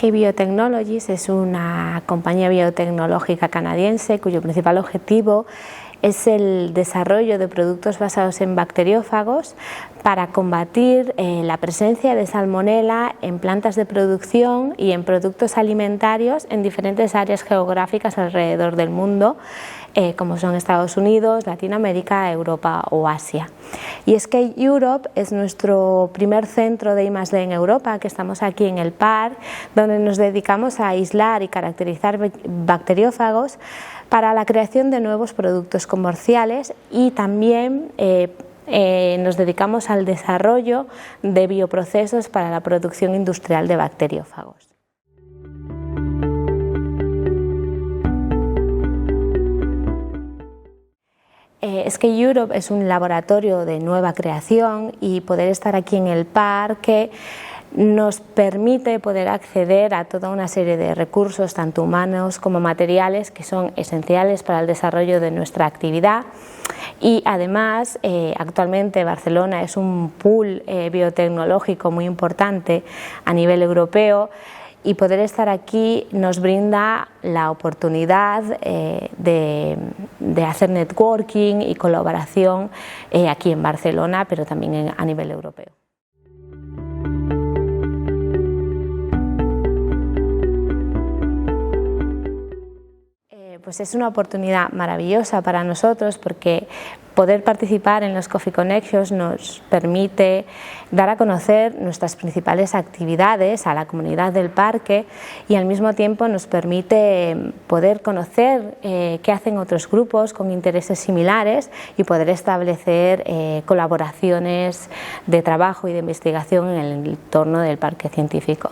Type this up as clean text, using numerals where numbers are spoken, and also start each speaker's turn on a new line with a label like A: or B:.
A: SK Biotechnologies es una compañía biotecnológica canadiense cuyo principal objetivo es el desarrollo de productos basados en bacteriófagos para combatir la presencia de salmonela en plantas de producción y en productos alimentarios en diferentes áreas geográficas alrededor del mundo, como son Estados Unidos, Latinoamérica, Europa o Asia. Y SK Europe es nuestro primer centro de I+D en Europa, que estamos aquí en el PARC, donde nos dedicamos a aislar y caracterizar bacteriófagos para la creación de nuevos productos comerciales y también nos dedicamos al desarrollo de bioprocesos para la producción industrial de bacteriófagos. SK Europe es un laboratorio de nueva creación y poder estar aquí en el parque nos permite poder acceder a toda una serie de recursos, tanto humanos como materiales, que son esenciales para el desarrollo de nuestra actividad. Y además, actualmente Barcelona es un pool biotecnológico muy importante a nivel europeo, y poder estar aquí nos brinda la oportunidad de hacer networking y colaboración aquí en Barcelona, pero también a nivel europeo. Pues es una oportunidad maravillosa para nosotros, porque poder participar en los Coffee Connections nos permite dar a conocer nuestras principales actividades a la comunidad del parque y al mismo tiempo nos permite poder conocer qué hacen otros grupos con intereses similares y poder establecer colaboraciones de trabajo y de investigación en el entorno del parque científico.